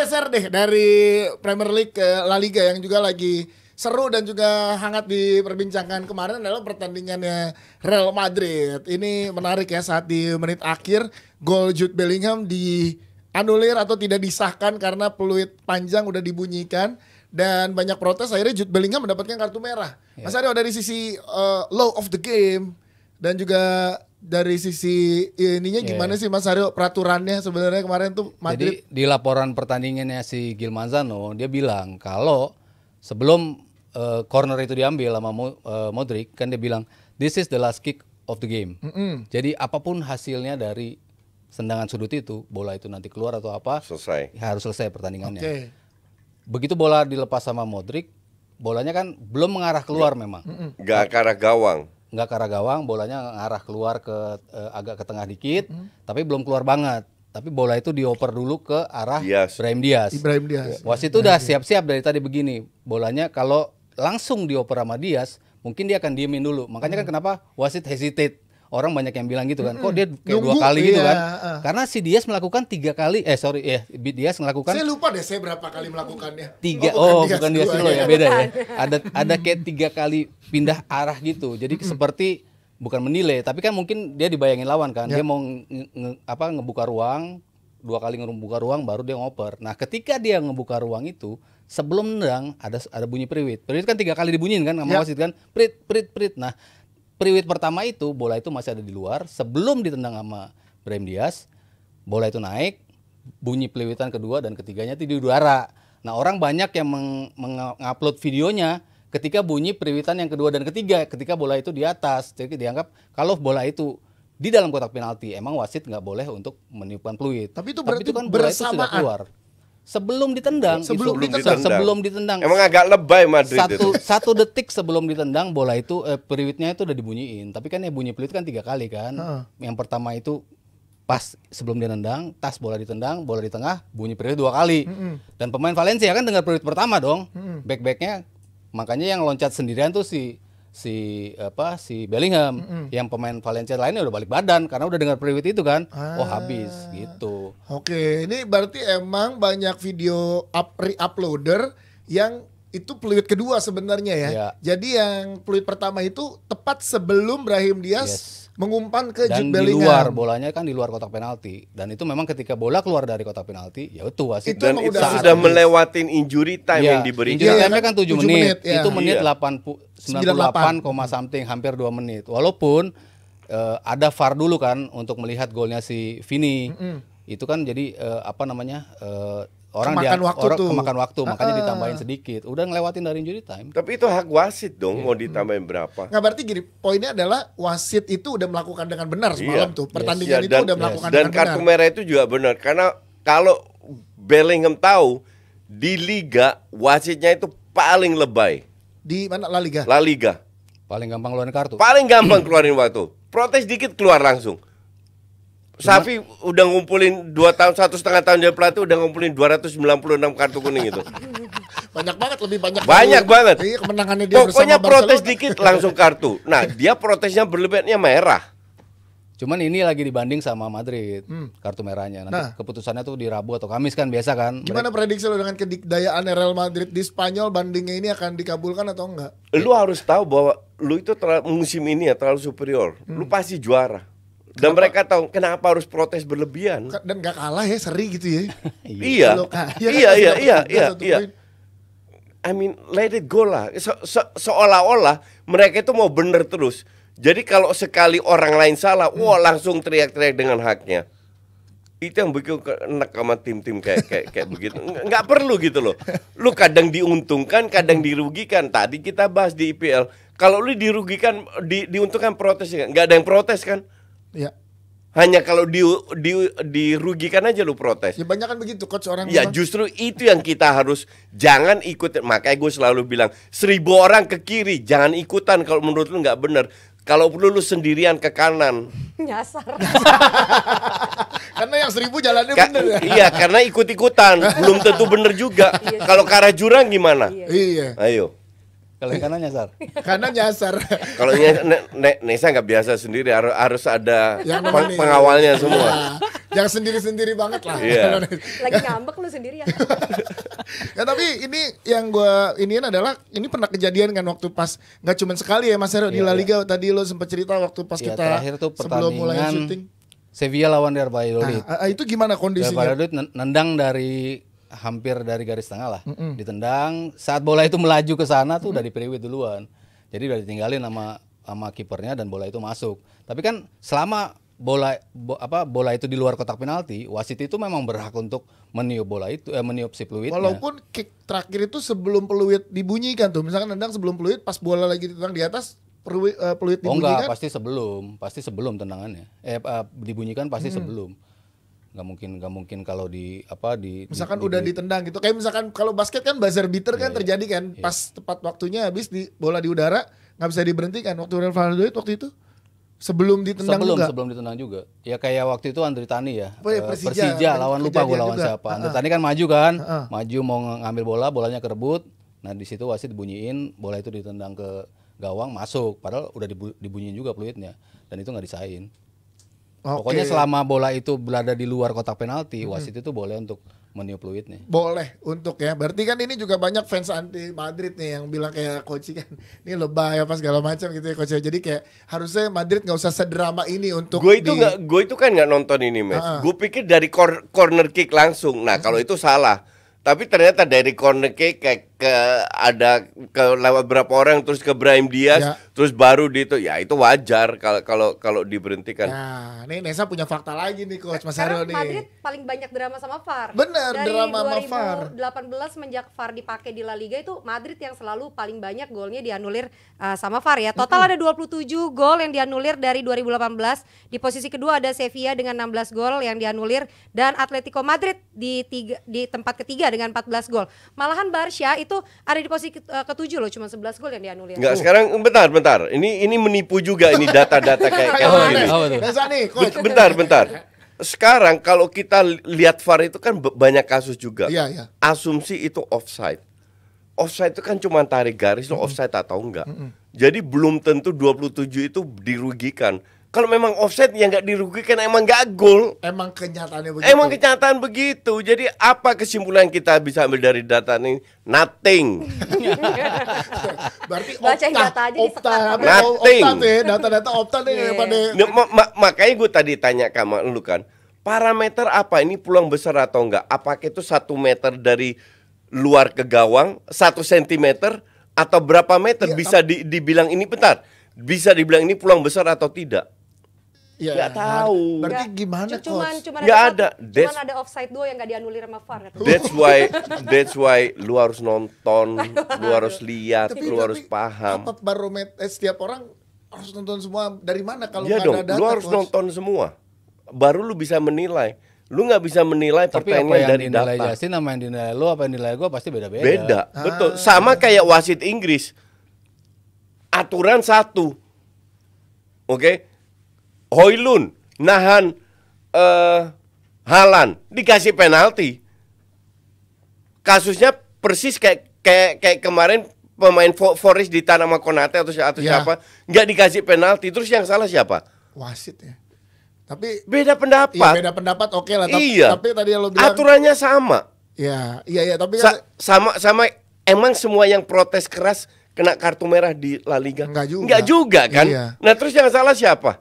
geser deh dari Premier League ke La Liga yang juga lagi seru dan juga hangat diperbincangkan. Kemarin adalah pertandingannya Real Madrid. Ini menarik ya, saat di menit akhir gol Jude Bellingham dianulir atau tidak disahkan karena peluit panjang udah dibunyikan dan banyak protes. Akhirnya Jude Bellingham mendapatkan kartu merah. Mas Aryo, dari sisi law of the game dan juga dari sisi ininya gimana sih Mas Aryo, peraturannya sebenarnya kemarin tuh Madrid? Jadi di laporan pertandingannya si Gil Manzano, dia bilang kalau sebelum corner itu diambil sama Modric, kan dia bilang this is the last kick of the game. Jadi apapun hasilnya dari tendangan sudut itu, bola itu nanti keluar atau apa, harus selesai pertandingannya. Begitu bola dilepas sama Modric, bolanya kan belum mengarah keluar memang. Nggak ke arah gawang. Nggak ke arah gawang, bolanya ngarah keluar ke agak ke tengah dikit, tapi belum keluar banget. Tapi bola itu dioper dulu ke arah Brahim Diaz. Wasit itu udah siap-siap dari tadi begini. Bolanya kalau langsung dioper sama Diaz, mungkin dia akan diemin dulu. Makanya kan kenapa wasit hesitate. Orang banyak yang bilang gitu kan, kok dia kayak dua kali gitu kan. Karena si Diaz melakukan 3 kali, Diaz melakukan. Saya lupa deh saya berapa kali melakukannya. 3, bukan Diaz dulu ya, beda ya. Ada kayak 3 kali pindah arah gitu. Jadi seperti bukan menilai, tapi kan mungkin dia dibayangin lawan kan. Dia mau ngebuka ruang, 2 kali ngebuka ruang baru dia ngoper. Nah, ketika dia ngebuka ruang itu, sebelum nendang ada bunyi periwit. Periwit kan 3 kali dibunyiin kan sama wasit kan. Prit. Nah, periwit pertama itu, bola itu masih ada di luar. Sebelum ditendang sama Brahim Diaz, bola itu naik, bunyi peliwitan kedua dan ketiganya itu di udara. Nah, orang banyak yang mengupload videonya ketika bunyi periwitan yang kedua dan ketiga, ketika bola itu di atas. Jadi dianggap kalau bola itu di dalam kotak penalti, emang wasit nggak boleh untuk meniupkan peluit. Tapi itu berarti kan bola itu sudah keluar. Sebelum ditendang. Sebelum ditendang. Emang agak lebay Madrid itu. 1 detik sebelum ditendang bola itu periwitnya itu udah dibunyiin. Tapi kan ya bunyi peluit kan 3 kali kan. Yang pertama itu pas sebelum dia nendang, tas bola ditendang, bola di tengah, bunyi periwit 2 kali. Dan pemain Valencia kan dengar periwit pertama dong. Back-backnya, makanya yang loncat sendirian tuh si Bellingham. Yang pemain Valencia lainnya udah balik badan karena udah dengar periwit itu kan. Habis gitu. Oke, ini berarti emang banyak video re-uploader yang itu peluit kedua sebenarnya ya. Jadi yang peluit pertama itu tepat sebelum Brahim Diaz mengumpan ke Jude Bellingham. Dan di luar, bolanya kan di luar kotak penalti. Dan itu memang ketika bola keluar dari kotak penalti, ya itu wasit. Dan itu sudah melewatin injury time yang diberikan. Injury time kan 7 menit. Itu menit 98, something, hampir 2 menit. Walaupun ada VAR dulu kan untuk melihat golnya si Vini. Itu kan jadi orang kemakan waktu, makanya ditambahin sedikit. Udah ngelewatin dari injury time. Tapi itu hak wasit dong, mau ditambahin berapa? Nggak, berarti gini, poinnya adalah wasit itu udah melakukan dengan benar semalam tuh. Pertandingan itu udah melakukan dengan benar. Dan kartu merah itu juga benar. Karena kalau Bellingham tahu, di Liga wasitnya itu paling lebay. Di mana La Liga? La Liga. Paling gampang keluarin kartu. Paling gampang keluarin waktu. Protes dikit keluar langsung. Safi udah ngumpulin 2 tahun, 1,5 tahun dia pelatih udah ngumpulin 296 kartu kuning itu. Banyak banget, lebih banyak. Banyak banget. Iya, kemenangannya dia pokoknya bersama protes Barcelona. dikit langsung kartu. Nah, dia protesnya berlebihannya merah. Cuman ini lagi dibanding sama Madrid, kartu merahnya. Nanti keputusannya tuh di Rabu atau Kamis kan biasa kan. Gimana prediksi lo dengan kedikdayaan Real Madrid di Spanyol, bandingnya ini akan dikabulkan atau enggak? Lu harus tahu bahwa lu itu musim ini ya terlalu superior. Lu pasti juara. Dan mereka tahu kenapa harus protes berlebihan. Dan gak kalah ya, seri gitu ya. Iya. I mean, let it go lah. Seolah-olah mereka itu mau bener terus. Jadi kalau sekali orang lain salah, wah langsung teriak-teriak dengan haknya. Itu yang bikin enak sama tim-tim kayak begitu. Nggak perlu gitu loh. Lu kadang diuntungkan, kadang dirugikan. Tadi kita bahas di IPL. Kalau lu dirugikan, diuntungkan protes ya. Nggak ada yang protes kan? Ya. Hanya kalau dirugikan aja lu protes. Ya banyak kan begitu coach orang. Ya memang. Justru itu yang kita harus jangan ikut. Makanya gue selalu bilang 1000 orang ke kiri jangan ikutan kalau menurut lu nggak benar. Kalau perlu lu sendirian ke kanan. Nyasar. Karena yang 1000 jalannya bener ya. Iya, karena ikut-ikutan belum tentu bener juga. Kalau ke arah jurang gimana? Iya. Ayo. Kalau kanan nyasar. Kanan nyasar. Kalau Nesa nggak biasa sendiri, harus ada yang pengawalnya semua. Jangan sendiri-sendiri banget lah. Iya. Lagi ngambek lu sendiri ya. Ya tapi ini yang gue iniin adalah ini pernah kejadian kan waktu pas nggak cuma sekali ya Mas Hero di La Liga tadi lo sempat cerita waktu pas Iya, kita terakhir tuh sebelum mulai pertandingan syuting. Sevilla lawan Real Valladolid. Itu gimana Real kondisinya? Valladolid nendang dari hampir dari garis tengah lah. Ditendang, saat bola itu melaju ke sana tuh udah diperiwit duluan. Jadi udah ditinggalin sama kipernya dan bola itu masuk. Tapi kan selama bola itu di luar kotak penalti, wasit itu memang berhak untuk meniup bola itu, meniup si peluitnya. Walaupun kick terakhir itu sebelum peluit dibunyikan tuh, misalkan nendang sebelum peluit, pas bola lagi ditendang di atas, peluit Oh dibunyikan. enggak, pasti sebelum tendangannya. Dibunyikan pasti sebelum. Nggak mungkin kalau Misalkan udah ditendang gitu. Kayak misalkan kalau basket kan buzzer beater kan terjadi kan, pas tepat waktunya habis bola di udara nggak bisa diberhentikan. Waktu Real Valladolid waktu itu sebelum ditendang juga. Sebelum ditendang juga. Ya kayak waktu itu Andri Tani ya. Oh ya, Persija lawan lupa gue lawan juga. siapa. Andri Tani kan maju kan. Maju mau ngambil bola, bolanya kerebut. Nah, di situ wasit bunyiin, bola itu ditendang ke gawang masuk. Padahal udah dibunyiin juga peluitnya dan itu nggak disahin. Pokoknya selama bola itu berada di luar kotak penalti, wasit itu boleh untuk meniup peluitnya. Boleh untuk ya. Berarti kan ini juga banyak fans anti Madrid nih yang bilang kayak coach kan ini lebay apa segala macam gitu ya coach. Jadi kayak harusnya Madrid nggak usah sedrama ini untuk Gue itu kan nggak nonton ini, Mes. Gue pikir dari corner kick langsung. Nah, kalau itu salah. Tapi ternyata dari corner kick kayak lewat berapa orang terus ke Brahim Diaz, terus baru itu wajar kalau diberhentikan. Nah, ini Nesa punya fakta lagi nih coach Mas Hero nih. Madrid paling banyak drama sama VAR. Bener, dari drama sama VAR. 2018 semenjak VAR dipakai di La Liga itu Madrid yang selalu paling banyak golnya dianulir sama VAR ya. Total ada 27 gol yang dianulir dari 2018. Di posisi kedua ada Sevilla dengan 16 gol yang dianulir dan Atletico Madrid di tempat ketiga dengan 14 gol. Malahan Barca itu ada di posisi ketujuh loh, cuma 11 gol yang dianulir. Enggak, sekarang bentar. Ini menipu juga ini data-data kayak gini. Nesa nih coach. Bentar. Sekarang kalau kita lihat VAR itu kan banyak kasus juga. Iya. Asumsi itu offside. Offside itu kan cuma tarik garis lo offside atau enggak. Jadi belum tentu 27 itu dirugikan. Kalau memang offside ya nggak dirugikan, emang nggak gol. Emang kenyataannya begitu. Emang kenyataan begitu. Jadi apa kesimpulan kita bisa ambil dari data ini? Nothing. Berarti Bacain data aja disekat. Nothing. Data-data Opta nih pada. Makanya gue tadi tanya sama lu kan, parameter apa ini peluang besar atau enggak? Apakah itu 1 meter dari luar ke gawang, 1 sentimeter atau berapa meter bisa dibilang ini bisa dibilang ini peluang besar atau tidak? Ya, nggak tahu. Berarti gimana coach? Nggak ada. Cuman ada offside 2 yang nggak dianulir sama VAR. That's why lu harus nonton, lu harus lihat, lu harus paham. Apa barometer setiap orang harus nonton semua dari mana kalau Iya nggak dong, ada data? lu harus nonton semua. Baru lu bisa menilai. Lu nggak bisa menilai Tapi apa pertandingan yang dari dinilai data. Justin sama yang dinilai lu, apa yang dinilai gua pasti beda-beda. Beda, betul. Sama kayak wasit Inggris. Aturan satu. Oke. Højlund nahan Haaland dikasih penalti. Kasusnya persis kayak kemarin pemain Forest ditahan sama Konate atau siapa, nggak dikasih penalti. Terus yang salah siapa? Wasit ya. Tapi beda pendapat. iya, beda pendapat oke lah. Tapi tadi lo bilang aturannya sama. Iya. Tapi sama emang semua yang protes keras kena kartu merah di La Liga? Enggak juga kan? Iya. Nah terus yang salah siapa?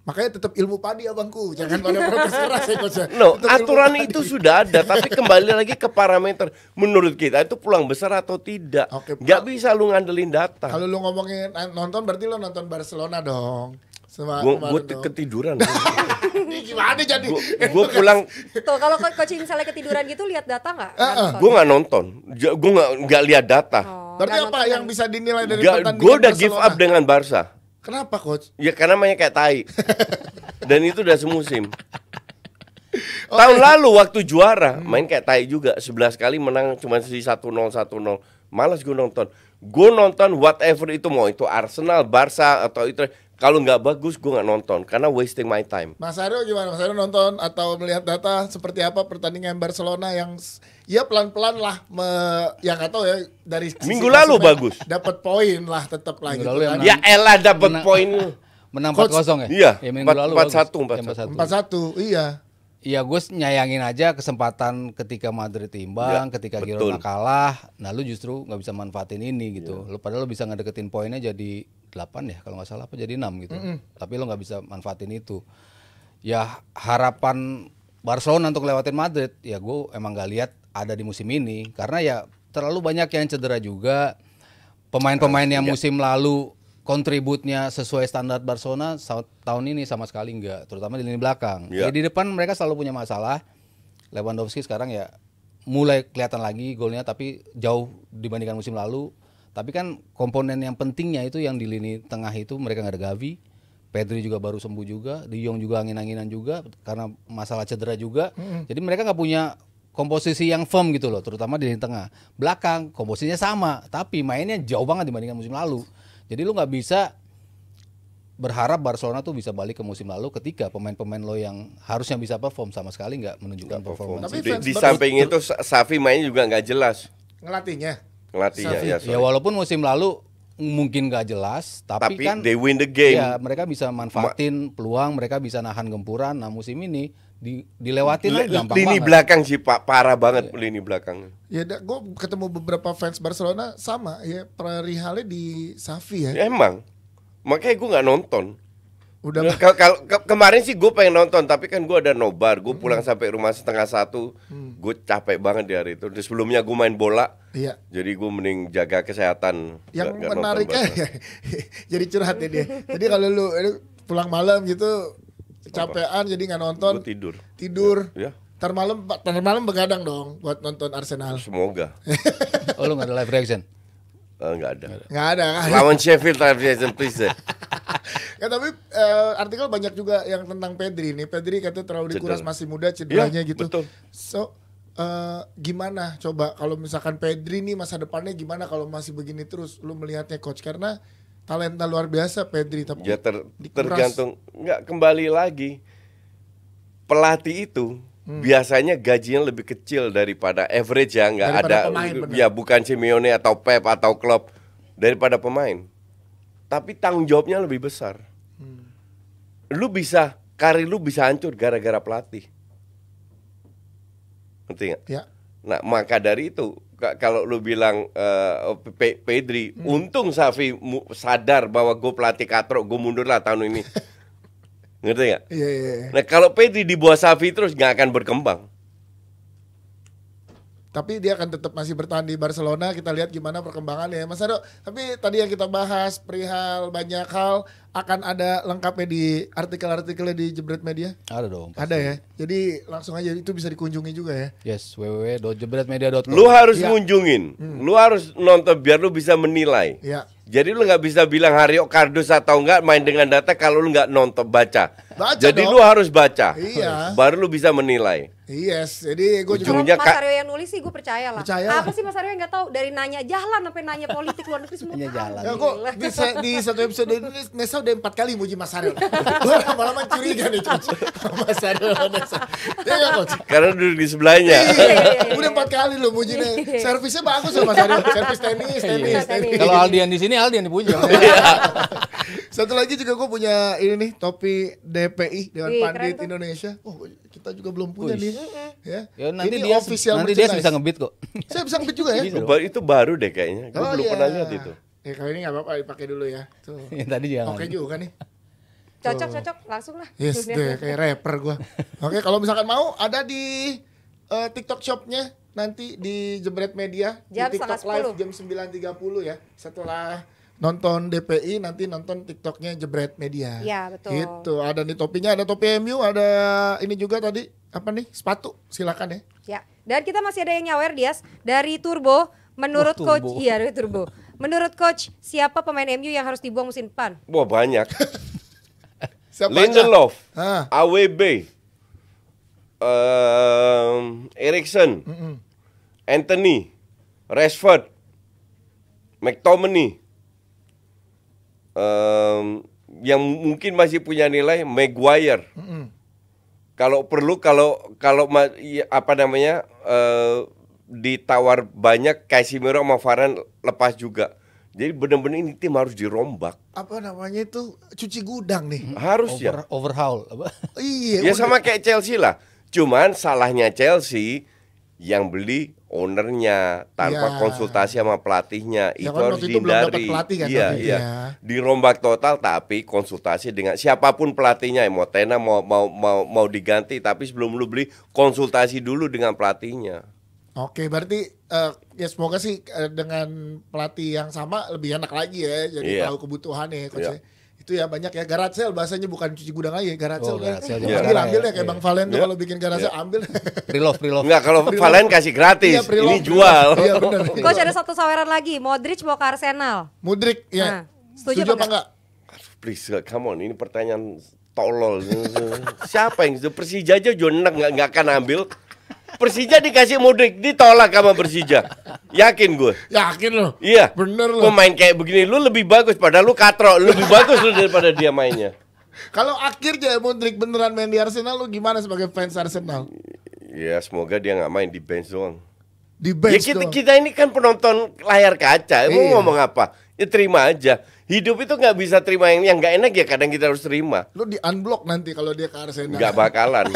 Makanya tetap ilmu padi abangku, jangan pada protes keras ya coach. No, aturan itu sudah ada, tapi kembali lagi ke parameter. Menurut kita itu peluang besar atau tidak? Nggak bisa lu ngandelin data. Kalau lu ngomongin nonton, berarti lu nonton Barcelona dong. Gue ketiduran. Ini gimana jadi? Gue pulang. Tuh kalau coach misalnya ketiduran gitu lihat data nggak? Gue nggak nonton. Gue nggak lihat data. Berarti apa yang bisa dinilai dari pertandingan Gue udah Barcelona? give up dengan Barca. Kenapa coach? Ya karena mainnya kayak tai. Dan itu udah semusim. Tahun lalu waktu juara main kayak tai juga. 11 kali menang cuma si 1-0. Malas gue nonton. Gue nonton whatever itu, mau itu Arsenal, Barca atau itu. Kalau nggak bagus gue nggak nonton karena wasting my time. Mas Aryo gimana? Mas Aryo nonton atau melihat data seperti apa pertandingan Barcelona yang ya pelan-pelan lah yang nggak tahu ya dari minggu lalu bagus. Dapat poin lah tetap lah gitu. Ya elah dapat poin. menang Coach, 4-0 ya? Iya, Ya, minggu lalu 4-1, bagus. 4-1, iya. Iya, gue nyayangin aja kesempatan ketika Madrid imbang, Ya, ketika betul. Girona kalah. Nah, lu justru nggak bisa manfaatin ini gitu. Lu padahal lu bisa ngedeketin poinnya jadi 8 ya kalau nggak salah, apa jadi 6 gitu. Tapi lu nggak bisa manfaatin itu. Ya harapan Barcelona untuk lewatin Madrid, ya gue emang nggak lihat ada di musim ini karena ya terlalu banyak yang cedera juga. Pemain-pemain yang musim lalu kontributnya sesuai standar Barcelona tahun ini sama sekali enggak, terutama di lini belakang. Ya. Ya, di depan mereka selalu punya masalah. Lewandowski sekarang ya mulai kelihatan lagi golnya tapi jauh dibandingkan musim lalu. Tapi kan komponen yang pentingnya itu yang di lini tengah itu mereka nggak ada Gavi. Pedri juga baru sembuh juga, De Jong juga angin-anginan juga karena masalah cedera juga. Jadi mereka nggak punya komposisi yang firm gitu loh, terutama di lini tengah. Belakang komposisinya sama, tapi mainnya jauh banget dibandingkan musim lalu. Jadi lu nggak bisa berharap Barcelona tuh bisa balik ke musim lalu ketika pemain-pemain lo yang harusnya bisa perform sama sekali nggak menunjukkan performa. Tapi Di fans samping itu Xavi mainnya juga nggak jelas. Ngelatihnya. Ngelatihnya Xavi. ya, Ya sorry. walaupun musim lalu mungkin nggak jelas, tapi kan they win the game. ya mereka bisa manfaatin peluang, mereka bisa nahan gempuran. Nah musim ini dilewatin aja gampang Lini banget. belakang sih Pak, parah banget lini belakang. Ya, gue ketemu beberapa fans Barcelona sama ya perihalnya di Xavi ya. Emang, makanya gue nggak nonton. Udah Kemarin sih gue pengen nonton, tapi kan gue ada nobar. Gue pulang sampai rumah 12:30. Gue capek banget di hari itu. Di sebelumnya gue main bola. iya. Jadi gue mending jaga kesehatan. Yang nggak nonton menariknya Barca. jadi curhat ya dia. Jadi kalau lu pulang malam gitu capean jadi nggak nonton, Gue tidur. tidur. Ya, Ntar malam begadang dong buat nonton Arsenal. semoga. Oh lu nggak ada live reaction? Nggak ada. Nggak ada kan? Lawan Sheffield United please deh. Ya, tapi artikel banyak juga yang tentang Pedri nih. Pedri katanya terlalu dikuras, Cedera. masih muda, cederanya Iya, gitu. betul. So gimana coba kalau misalkan Pedri nih masa depannya gimana kalau masih begini terus lu melihatnya coach, karena talenta luar biasa Pedri tapi Ya dikuras. tergantung, nggak, kembali lagi pelatih itu biasanya gajinya lebih kecil daripada average ya, nggak Daripada ada pemain, bener. ya, bukan Simeone atau Pep atau Klopp, daripada pemain, tapi tanggung jawabnya lebih besar. Karir lu bisa hancur gara-gara pelatih, ngerti nggak? Ya. Nah, maka dari itu kalau lu bilang Pedri, untung Xavi sadar bahwa gue pelatih katrok, gue mundur lah tahun ini. Ngerti nggak? Iya. Nah, kalau Pedri di bawah Xavi terus nggak akan berkembang. Tapi dia akan tetap masih bertahan di Barcelona. Kita lihat gimana perkembangannya, Mas Ado. Tapi tadi yang kita bahas perihal banyak hal akan ada lengkapnya di artikel-artikelnya di Jebret Media. Ada dong. Pasti. Ada ya. Jadi langsung aja itu bisa dikunjungi juga ya. Yes, www.jebretmedia.com. Lu harus Iya. ngunjungin, lu harus nonton biar lu bisa menilai. Ya. Jadi lu nggak bisa bilang Hario kardus atau enggak main dengan data kalau lu nggak nonton baca. Jadi dong. lu harus baca, Iya. baru lu bisa menilai. Yes. Jadi gue juga Kalau Ujungnya Mas Kak- Aryo yang nulis sih gue percaya lah. Percaya lah. Apa sih Mas Aryo yang nggak tahu, dari nanya jalan sampai nanya politik luar negeri semua. Nanya tahu. jalan. ya kok di satu episode ini Nesa udah 4 kali muji Mas Aryo. Gue lama-lama curiga nih coach. Mas Aryo Nesa. Iya nggak, coach? Karena duduk di sebelahnya. Iya, udah 4 kali lo muji nih. Servisnya bagus loh Mas Aryo. Servis tenis. Kalau Aldian di sini, Aldian dipuji. Satu lagi juga gue punya ini nih, topi DPI Dewan Wih, Pandit keren tuh. Indonesia. Oh, kita juga belum punya Wih. nih. Ya. Ya, nanti Ini dia official nanti dia merchandise. bisa ngebit kok. Saya bisa ngebit juga ya. Bisa. Itu baru deh kayaknya. Gue belum iya. pernah lihat itu. Ya kalau ini nggak apa-apa dipakai dulu ya. Tuh. Yang tadi jangan. Oke juga nih. Cocok langsung lah. Yes, deh kayak rapper gua. Oke, kalau misalkan mau ada di TikTok shopnya nanti di Jebret Media Jam di TikTok live 10:30. jam 9.30 ya. Setelah nonton DPI nanti nonton TikToknya Jebret Media. Iya, betul. Gitu. Ada nih topinya, ada topi MU, ada ini juga tadi apa nih? Sepatu. Silakan ya. Ya. Dan kita masih ada yang nyawer, Dias, dari Turbo. Menurut Wah, coach, Turbo. iya dari Turbo. Menurut coach, siapa pemain MU yang harus dibuang musim depan? Wah, banyak. Siapa Lindelof, aja? AWB, Erikson, Anthony, Rashford, McTominay, yang mungkin masih punya nilai Maguire. Kalau perlu, ditawar banyak, Casemiro sama Varane lepas juga. Jadi benar-benar ini tim harus dirombak. Apa namanya itu? Cuci gudang nih. Harus ya. Overhaul apa? Iya. Ya udah. sama kayak Chelsea lah. Cuman salahnya Chelsea yang beli ownernya tanpa Ya. konsultasi sama pelatihnya. Ya Itu kan harus waktu itu belum dapat dihindari. pelatih kan Iya, tapi, iya. ya. Dirombak total tapi konsultasi dengan siapapun pelatihnya. Mau Tena mau diganti, tapi sebelum lu beli konsultasi dulu dengan pelatihnya. Oke, berarti ya semoga sih dengan pelatih yang sama lebih enak lagi ya. Jadi Iya. tahu kebutuhannya coach. Iya. Itu ya banyak ya garage bahasanya bukan cuci gudang lagi, garage Oh, kan. garage sale Iya. Ambil ya kayak Iya. Bang Valen tuh Iya. kalau bikin garage ambil. Pre-love. Enggak, kalau Valen kasih gratis, Iya, pre-love, ini jual. Iya benar. Coach ada satu saweran lagi, Modric mau ke Arsenal. Mudrik ya. Nah, setuju setuju apa apa enggak? Please, come on, ini pertanyaan tolol. Siapa yang Persija aja juga nggak akan ambil. Persija dikasih Modric, ditolak sama Persija. Yakin gue. Yakin loh. Iya. Bener loh. Pemain kayak begini lu lebih bagus, padahal lu katro, lebih bagus lu daripada dia mainnya. Kalau akhirnya Mudrik beneran main di Arsenal, lu gimana sebagai fans Arsenal? Ya semoga dia nggak main di bench doang. Di Ya bench kita, doang. kita ini kan penonton layar kaca, mau Iya. ngomong apa? Ya terima aja. Hidup itu nggak bisa terima yang nggak enak ya, kadang kita harus terima. Lu di unblock nanti kalau dia ke Arsenal. Nggak bakalan.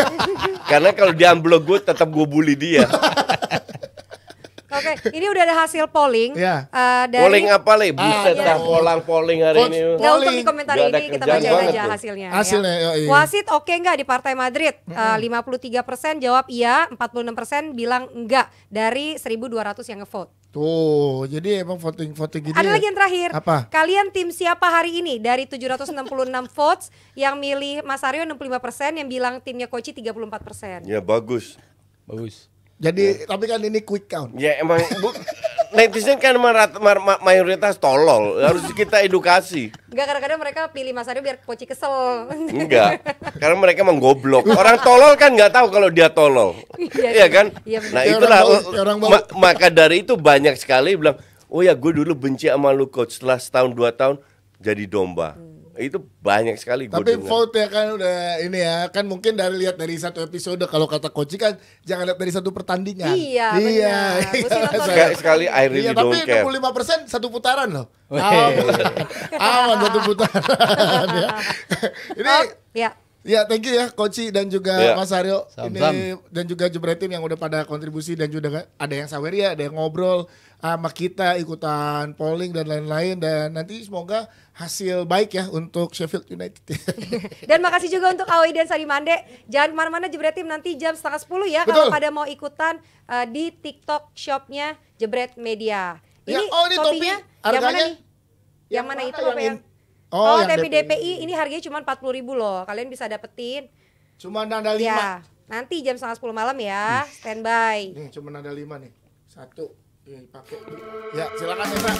Karena kalau dia unblock gue, tetap gue bully dia. Oke, ini udah ada hasil polling. Iya. Dari Polling apa le? Buset iya. dah polling hari Coach, ini. Nggak untuk Polling. di komentar Nggak ada ini kita kerjaan bacain banget aja tuh. hasilnya. Hasilnya, ya. yoi. Wasit oke nggak di Partai Madrid? 53% jawab iya, 46% bilang enggak dari 1.200 yang ngevote. Tuh, jadi emang voting gitu. Ada ya. lagi yang terakhir. Apa? Kalian tim siapa hari ini? Dari 766 votes yang milih Mas Aryo 65%, yang bilang timnya Koci 34%. Ya bagus. Bagus. Jadi tapi kan ini quick count. Ya emang netizen kan mayoritas tolol, harus kita edukasi. Enggak, kadang-kadang mereka pilih Mas Aryo biar Koci kesel. Enggak, karena mereka menggoblok. Orang tolol kan nggak tahu kalau dia tolol, Iya, iya kan? iya, benar. Nah Kayak itulah orang bau. maka dari itu banyak sekali bilang, oh ya gue dulu benci sama lu coach, setelah setahun 2 tahun jadi domba. Itu banyak sekali gue Tapi dengar. vote ya kan udah ini ya kan mungkin lihat dari satu episode kalau kata Koci kan jangan lihat dari satu pertandingan. Iya, benar. Mesti nonton. Sekali I really Iya, tapi don't care. 65% satu putaran loh. Aman satu putaran ya. Ini Oh, ya. ya thank you ya Koci dan juga Ya. Mas Aryo Sam-sam. ini dan juga Jebretim yang udah pada kontribusi dan juga ada yang sawer ya, ada yang ngobrol sama kita, ikutan polling dan lain-lain, dan nanti semoga hasil baik ya untuk Sheffield United. Dan makasih juga untuk Aoi dan Sadi Mande. Jangan kemana-mana, Jebretim nanti jam 9:30 ya. Betul. Kalau pada mau ikutan di TikTok shopnya Jebret Media. Ya, Ini oh, ini topi topinya yang mana harganya? nih? Yang mana itu yang apa yang? Oh, yang tapi DPI. DPI ini harganya cuma 40.000 loh. Kalian bisa dapetin. Cuma ada 5. Ya, nanti jam 9:30 malam ya. Standby. Nih, cuma ada 5 nih. 1 pakai. Ya, silakan ya, Pak.